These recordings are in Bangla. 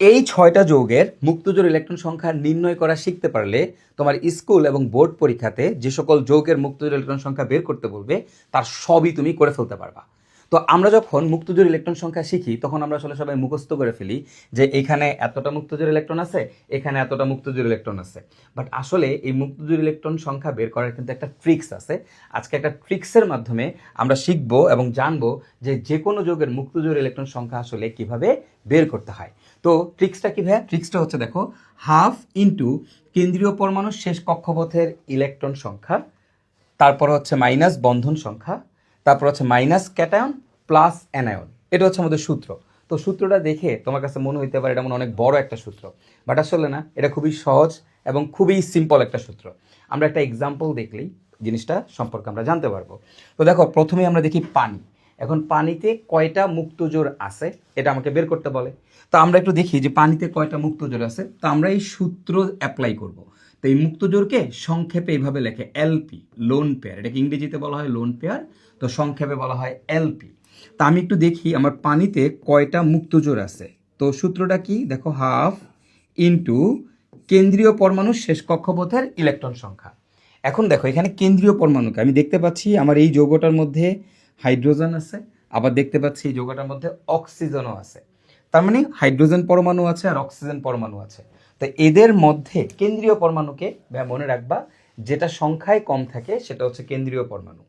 এই 6টা যৌগের মুক্তজোড় ইলেকট্রন সংখ্যা নির্ণয় করা শিখতে পারলে তোমার স্কুল এবং বোর্ড পরীক্ষাতে যে সকল যৌগের মুক্তজোড় ইলেকট্রন সংখ্যা বের করতে বলবে তার সবই তুমি করে ফেলতে পারবা। তো আমরা যখন মুক্তজোড় ইলেকট্রন সংখ্যা শিখি তখন আমরা আসলে সবাই মুখস্থ করে ফেলি যে এখানে এতটা মুক্তজোড় ইলেকট্রন আছে, এখানে এতটা মুক্তজোড় ইলেকট্রন আছে। বাট আসলে এই মুক্তজোড় ইলেকট্রন সংখ্যা বের করার কিন্তু একটা ট্রিক্স আছে। আজকে একটা ট্রিক্সের মাধ্যমে আমরা শিখবো এবং জানবো যে কোনো যৌগের মুক্তজোড় ইলেকট্রন সংখ্যা আসলে কিভাবে বের করতে হয়। তো ট্রিক্সটা কি ভাইয়া? ট্রিক্সটা হচ্ছে দেখো, হাফ ইন্টু কেন্দ্রীয় পরমাণুর শেষ কক্ষপথের ইলেকট্রন সংখ্যা, তারপর হচ্ছে মাইনাস বন্ধন সংখ্যা, তারপর হচ্ছে মাইনাস ক্যাটায়ন প্লাস অ্যানায়ন। এটা হচ্ছে আমাদের সূত্র। তো সূত্রটা দেখে তোমার কাছে মনে হইতে পারে এটা মনে অনেক বড় একটা সূত্র, বাট আসলে না, এটা খুবই সহজ এবং খুবই সিম্পল একটা সূত্র। আমরা একটা এক্সাম্পল দেখলেই জিনিসটা সম্পর্কে আমরা জানতে পারবো। তো দেখো, প্রথমেই আমরা দেখি পানি। এখন পানিতে কয়টা মুক্তজোড় আছে এটা আমাকে বের করতে বলে। তো আমরা একটু দেখি যে পানিতে কয়টা মুক্তজোড় আছে। তো আমরা এই সূত্র অ্যাপ্লাই করব। তো এই মুক্তজোড়কে সংক্ষেপে এইভাবে লেখে এলপি, লোন পেয়ার। এটাকে ইংরেজিতে বলা হয় লোন পেয়ার, তো সংক্ষেপে বলা হয় এলপি। তা আমি একটু দেখি আমার পানিতে কয়টা মুক্তজোড় আছে। তো সূত্রটা কি দেখো, হাফ ইন্টু কেন্দ্রীয় পরমাণুর শেষ কক্ষপথের ইলেকট্রন সংখ্যা। এখন দেখো, এখানে কেন্দ্রীয় পরমাণুকে আমি দেখতে পাচ্ছি আমার এই যৌগটার মধ্যে হাইড্রোজেন আছে, আবার দেখতে পাচ্ছি এই যৌগটার মধ্যে অক্সিজেনও আছে। তার মানে হাইড্রোজেন পরমাণু আছে আর অক্সিজেন পরমাণু আছে। তো এদের মধ্যে কেন্দ্রীয় পরমাণুকে মনে রাখবা, যেটা সংখ্যায় কম থাকে সেটা হচ্ছে কেন্দ্রীয় পরমাণু।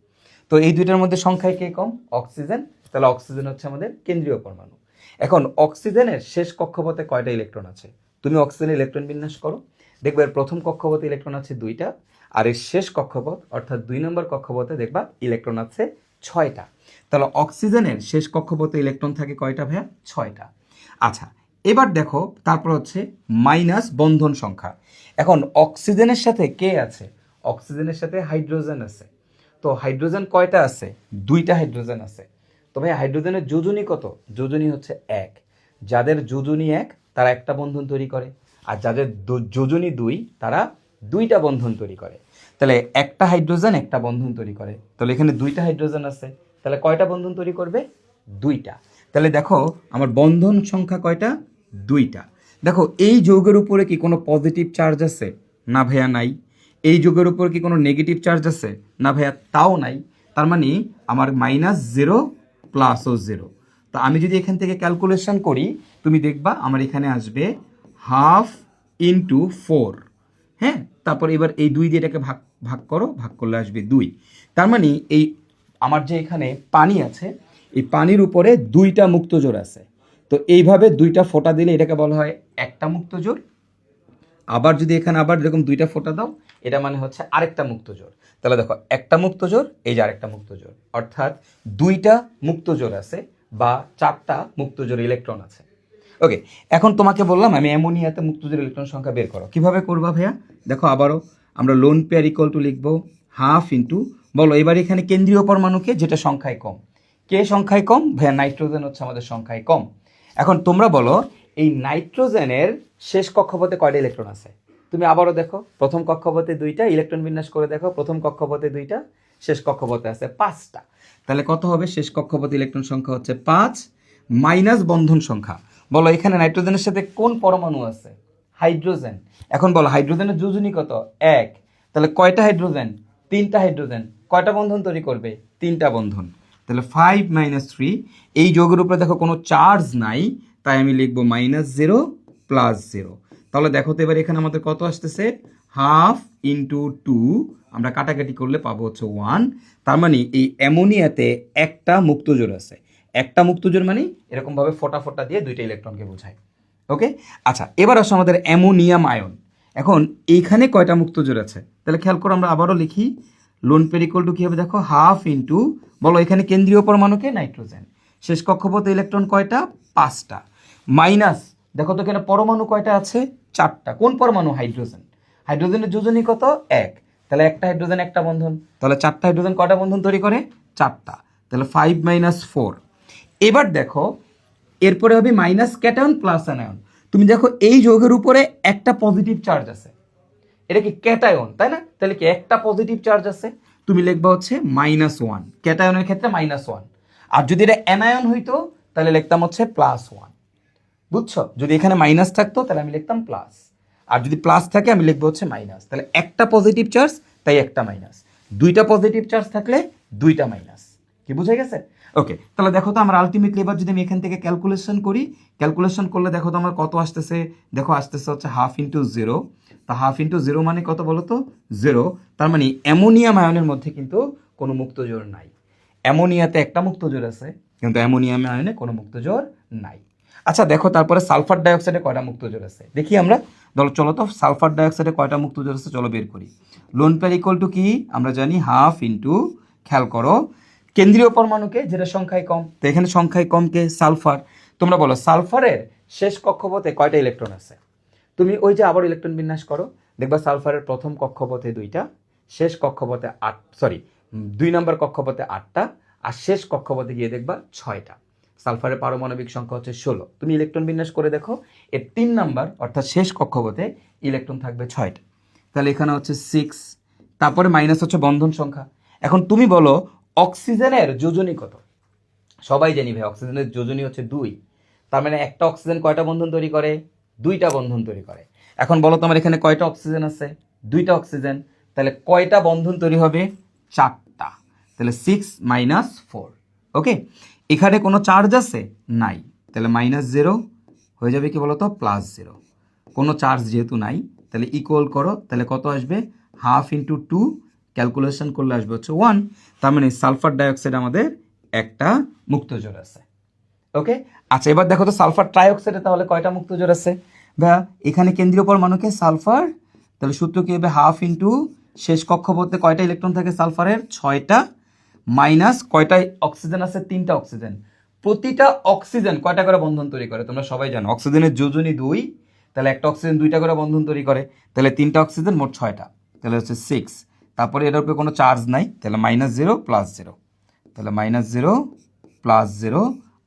তো এই দুইটার মধ্যে সংখ্যায় কে কম? অক্সিজেন। তাহলে অক্সিজেন হচ্ছে আমাদের কেন্দ্রীয় পরমাণু। এখন অক্সিজেনের শেষ কক্ষপথে কয়টা ইলেকট্রন আছে? তুমি অক্সিজেনের ইলেকট্রন বিন্যাস করো, দেখবে এর প্রথম কক্ষপথে ইলেকট্রন আছে 2টা, আর এর শেষ কক্ষপথ অর্থাৎ 2 নম্বর কক্ষপথে দেখবা ইলেকট্রন আছে 6টা। তাহলে অক্সিজেনের শেষ কক্ষপথে ইলেকট্রন থাকে কয়টা ভাইয়া? 6টা। আচ্ছা, এবার দেখো, তারপর হচ্ছে মাইনাস বন্ধন সংখ্যা। এখন অক্সিজেনের সাথে কে আছে? অক্সিজেনের সাথে হাইড্রোজেন আছে। তো হাইড্রোজেন কয়টা আছে? 2টা হাইড্রোজেন আছে। তো ভাই হাইড্রোজেনের যোজনী কত? যোজনী হচ্ছে 1। যাদের যোজনী 1 তারা একটা বন্ধন তৈরি করে, আর যাদের যোজনী 2 তারা 2টা বন্ধন তৈরি করে। তাহলে একটা হাইড্রোজেন একটা বন্ধন তৈরি করে। তাহলে এখানে 2টা হাইড্রোজেন আছে, তাহলে কয়টা বন্ধন তৈরি করবে? 2টা। তাহলে দেখো আমার বন্ধন সংখ্যা কয়টা? 2টা। দেখো, এই যৌগের উপরে কি কোনো পজিটিভ চার্জ আছে? না ভাইয়া, নাই। এই যৌগের উপর কি কোনো নেগেটিভ চার্জ আছে? না ভাইয়া, তাও নাই। তার মানে আমার -0 প্লাসও 0। তো আমি যদি এখান থেকে ক্যালকুলেশন করি, তুমি দেখবা আমার এখানে আসবে হাফ ইন্টু 4। হ্যাঁ, তারপর এবার এই 2 দিয়ে এটাকে ভাগ ভাগ করো, ভাগ করলে আসবে 2। তার মানে এই আমার যে এখানে পানি আছে, এই পানির উপরে 2টা মুক্তজোড় আছে। তো এইভাবে 2টা ফোঁটা দিলে এটাকে বলা হয় একটা মুক্তজোড়। আবার যদি এখানে আবার এরকম 2টা ফোঁটা দাও, এটা মানে হচ্ছে আরেকটা মুক্তজোড়। তাহলে দেখো, একটা মুক্তজোড়, এই যে আরেকটা মুক্তজোড়, অর্থাৎ 2টা মুক্তজোড় আছে বা 4টা মুক্তজোড় ইলেকট্রন আছে। ওকে, এখন তোমাকে বললাম আমি অ্যামোনিয়াতে মুক্তজোড় ইলেকট্রন সংখ্যা বের করো। কিভাবে করবা ভাইয়া? দেখো, আবারও আমরা লোন পেয়ার ইকুয়াল টু লিখবো হাফ ইন্টু, বলো এবার এখানে কেন্দ্রীয় পরমাণুকে যেটা সংখ্যায় কম। কে সংখ্যায় কম? ভাইয়া নাইট্রোজেন হচ্ছে আমাদের সংখ্যায় কম। এখন তোমরা বলো এই নাইট্রোজেনের শেষ কক্ষপথে কয়টা ইলেকট্রন আছে? তুমি আবারও দেখো, প্রথম কক্ষপথে 2টা, ইলেকট্রন বিন্যাস করে দেখো, প্রথম কক্ষপথে 2টা, শেষ কক্ষপথে আছে 5টা। তাহলে কত হবে? শেষ কক্ষপথে ইলেকট্রন সংখ্যা হচ্ছে 5 মাইনাস বন্ধন সংখ্যা। বলো এখানে নাইট্রোজেনের সাথে কোন পরমাণু আছে? হাইড্রোজেন। এখন বলো হাইড্রোজেনের যোজনী কত? 1। তাহলে কয়টা হাইড্রোজেন? 3টা হাইড্রোজেন। কয়টা বন্ধন তৈরি করবে? 3টা বন্ধন। তাহলে 5 - 3। এই যৌগের উপরে দেখো কোনো চার্জ নাই, তাই আমি লিখবো -0 প্লাস 0। তাহলে দেখো তো এবার এখানে আমাদের কত আসতেছে? হাফ ইন্টু 2, আমরা কাটাকাটি করলে পাবো হচ্ছে 1। তার মানে এই অ্যামোনিয়াতে একটা মুক্তজোড় আছে। একটা মুক্তজোড় মানে এরকমভাবে ফোঁটা ফোঁটা দিয়ে 2টা ইলেকট্রনকে বোঝায়। ওকে, আচ্ছা, এবার আসো আমাদের অ্যামোনিয়াম আয়ন। এখন এইখানে কয়টা মুক্তজোড় আছে? তাহলে খেয়াল করো, আমরা আবারও লিখি লোন পেয়ার ইকুয়াল টু কি হবে? দেখো, হাফ ইন্টু, বলো এখানে কেন্দ্রীয় পরমাণুকে নাইট্রোজেন, শেষ কক্ষপথে ইলেকট্রন কয়টা? 5টা, মাইনাস দেখো তো এখানে পরমাণু কয়টা আছে? 4টা। কোন পরমাণু? হাইড্রোজেন। হাইড্রোজেনের যোজনী কত? 1। তাহলে একটা হাইড্রোজেন একটা বন্ধন, তাহলে 4টা হাইড্রোজেন কয়টা বন্ধন তৈরি করে? 4টা। তাহলে 5 - 4। এবার দেখো, এরপরে হবে মাইনাস ক্যাটায়ন প্লাস অ্যানায়ন। তুমি দেখো এই যৌগের উপরে একটা পজিটিভ চার্জ আছে, এটা কি ক্যাটায়ন, তাই না? তাহলে কি একটা পজিটিভ চার্জ আছে, তুমি লিখবা হচ্ছে -1। ক্যাটায়নের ক্ষেত্রে -1। আর যদি এটা অ্যানায়ন হইতো তাহলে লিখতাম হচ্ছে +1। বুঝছো? যদি এখানে মাইনাস থাকতো তাহলে আমি লিখতাম প্লাস, আর যদি প্লাস থাকে আমি লিখবো হচ্ছে মাইনাস। তাহলে একটা পজিটিভ চার্জ তাই একটা মাইনাস, দুইটা পজিটিভ চার্জ থাকলে দুইটা মাইনাস। কি বুঝে গেছে? ওকে, তাহলে দেখো তো আমার আলটিমেটলি এবার যদি আমি এখান থেকে ক্যালকুলেশন করি, ক্যালকুলেশন করলে দেখো তো আমার কত আসতেছে, দেখো আসতেছে হচ্ছে 1/2 × 0। তা 1/2 × 0 মানে কত বলো তো? 0। তার মানে অ্যামোনিয়াম আয়নের মধ্যে কিন্তু কোনো মুক্ত জোড় নাই। অ্যামোনিয়াতে একটা মুক্ত জোড় আছে, কিন্তু অ্যামোনিয়াম আয়নে কোনো মুক্ত জোড় নাই। আচ্ছা দেখো তারপরে সালফার ডাইঅক্সাইডে কয়টা মুক্ত জোড় আছে দেখি আমরা। চলো তো সালফার ডাইঅক্সাইডে কয়টা মুক্ত জোড় আছে চলো বের করি। লোন পেয়ার ইকুয়াল টু কি আমরা জানি 1/2 খেয়াল করো কেন্দ্রীয় পরমাণুকে যেটা সংখ্যায় কম, তো এখানে সংখ্যায় কম কে? সালফার। তোমরা বলো সালফারের শেষ কক্ষপথে কয়টা ইলেকট্রন আছে? তুমি ওই যে আবার ইলেকট্রন বিন্যাস করো, দেখবা সালফারের প্রথম কক্ষপথে 2টা, শেষ কক্ষপথে 2 নম্বর কক্ষপথে 8টা, আর শেষ কক্ষপথে গিয়ে দেখবা 6টা। সালফারের পারমাণবিক সংখ্যা হচ্ছে 16। তুমি ইলেকট্রন বিন্যাস করে দেখো, এর 3 নাম্বার অর্থাৎ শেষ কক্ষপথে ইলেকট্রন থাকবে 6টা। তাহলে এখানে হচ্ছে 6, তারপরে মাইনাস হচ্ছে বন্ধন সংখ্যা। এখন তুমি বলো অক্সিজেনের যোজনী কত? সবাই জানি ভাই অক্সিজেনের যোজনী হচ্ছে 2। তার মানে একটা অক্সিজেন কয়টা বন্ধন তৈরি করে? 2টা বন্ধন তৈরি করে। এখন বলো তোমার এখানে কয়টা অক্সিজেন আছে? 2টা অক্সিজেন। তাহলে কয়টা বন্ধন তৈরি হবে? 4টা। তাহলে 6 - 4। ওকে, এখানে কোনো চার্জ আছে? নাই, তাহলে -0 হয়ে যাবে কি বলো তো? +0। কোনো চার্জ যেহেতু নাই তাহলে ইকুয়াল করো, তাহলে কত আসবে? 1/2 × 2, ক্যালকুলেশন করলে আসবে হচ্ছে 1। তার মানে সালফার ডাইঅক্সাইড আমাদের একটা মুক্ত জোড় আছে। ওকে, আচ্ছা এবার দেখো তো সালফার ট্রাইঅক্সাইডে তাহলে কয়টা মুক্ত জোড় আছে? ভাইয়া এখানে কেন্দ্রীয় পরমাণুকে সালফার, তাহলে সূত্র কি হবে? 1/2 শেষ কক্ষপথে কয়টা ইলেকট্রন থাকে সালফারের? 6টা, মাইনাস কয়টা অক্সিজেন আছে? 3টা অক্সিজেন। প্রতিটা অক্সিজেন কয়টা করে বন্ধন তৈরি করে তোমরা সবাই জানো, অক্সিজেনের যোজনী 2। তাহলে একটা অক্সিজেন 2টা করে বন্ধন তৈরি করে, তাহলে 3টা অক্সিজেন, মোট 6টা, তাহলে হচ্ছে 6। তারপরে এটার উপরে কোনো চার্জ নাই, তাহলে -0 +0, তাহলে -0 +0,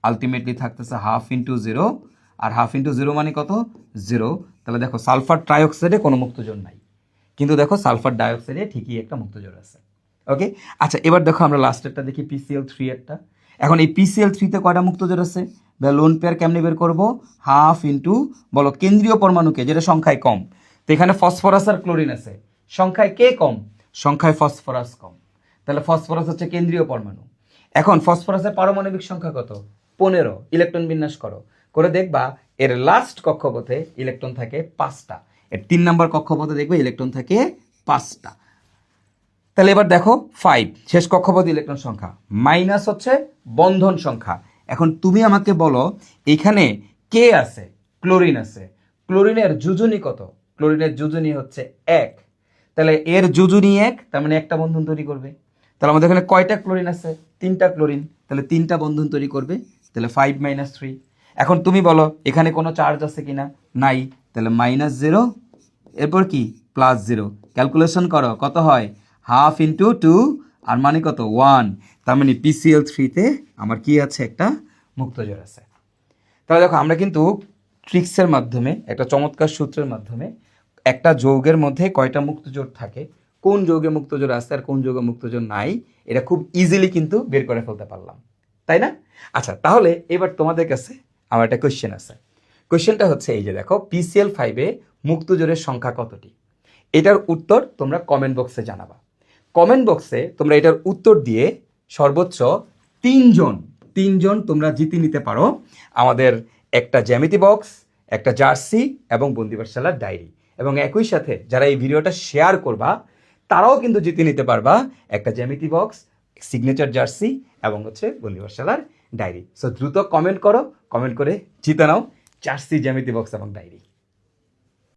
আলটিমেটলি থাকতেছে 1/2 × 0। আর 1/2 × 0 মানে কত? 0। তাহলে দেখো সালফার ট্রাইঅক্সাইডে কোনো মুক্তজোড় নাই, কিন্তু দেখো সালফার ডাইঅক্সাইডে ঠিকই একটা মুক্তজোড় আছে। ওকে, আচ্ছা এবার দেখো আমরা লাস্টেরটা দেখি, PCl3 একটা। এখন এই PCl3তে কয়টা মুক্তজোড় আছে? লোন পেয়ার কেমনে বের করবো? 1/2 বলো কেন্দ্রীয় পরমাণুকে যেটা সংখ্যায় কম, তো এখানে ফসফরাস আর ক্লোরিন আছে, সংখ্যায় কে কম? সংখ্যায় ফসফরাস কম। তাহলে ফসফরাস হচ্ছে কেন্দ্রীয় পরমাণু। এখন ফসফরাসের পারমাণবিক সংখ্যা কত? 15। ইলেকট্রন বিন্যাস করো, করে দেখবা এর লাস্ট কক্ষপথে ইলেকট্রন থাকে 5টা, এর 3 নম্বর কক্ষপথে দেখবে ইলেকট্রন থাকে 5টা। তাহলে এবার দেখো 5 শেষ কক্ষপথে ইলেকট্রন সংখ্যা, মাইনাস হচ্ছে বন্ধন সংখ্যা। এখন তুমি আমাকে বলো এখানে কে আছে? ক্লোরিন আছে। ক্লোরিনের যোজনী কত? ক্লোরিনের যোজনী হচ্ছে 1। তাহলে এর যোজনী 1, তার মানে একটা বন্ধন তৈরি করবে। তাহলে আমাদের এখানে কয়টা ক্লোরিন আছে? 3টা ক্লোরিন, তাহলে 3টা বন্ধন তৈরি করবে, তাহলে 5 - 3। এখন তুমি বলো এখানে কোনো চার্জ আছে কিনা? নাই, তাহলে -0, এরপর কি? +0। ক্যালকুলেশন করো কত হয়? 1/2 × 2, আর মানে কত? 1। তার মানে PCl3তে আমার কি আছে? একটা মুক্তজোড় আছে। তাহলে দেখো আমরা কিন্তু ট্রিক্সের মাধ্যমে, একটা চমৎকার সূত্রের মাধ্যমে একটা যৌগের মধ্যে কয়টা মুক্তজোড় থাকে, কোন যৌগে মুক্তজোড় আছে আর কোন যৌগে মুক্তজোড় নাই, এটা খুব ইজিলি কিন্তু বের করে ফেলতে পারলাম, তাই না? আচ্ছা তাহলে এবার তোমাদের কাছে আমার একটা কোয়েশ্চেন আছে। কোয়েশ্চেনটা হচ্ছে এই যে দেখো PCl5-এ মুক্তজোড়ের সংখ্যা কতটি? এটার উত্তর তোমরা কমেন্ট বক্সে জানাবা। কমেন্ট বক্সে তোমরা এটার উত্তর দিয়ে সর্বোচ্চ 3জন তোমরা জিতে নিতে পারো আমাদের একটা জ্যামিতি বক্স, একটা জার্সি এবং বন্দিপাঠশালার ডায়েরি। এবং একই সাথে যারা এই ভিডিওটা শেয়ার করবা তারাও কিন্তু জিতে নিতে পারবা একটা জ্যামিতি বক্স, সিগনেচার জার্সি এবং হচ্ছে বন্দিপাঠশালার ডায়েরি। সো দ্রুত কমেন্ট করো, কমেন্ট করে জিতে নাও জার্সি, জ্যামিতি বক্স এবং ডায়েরি।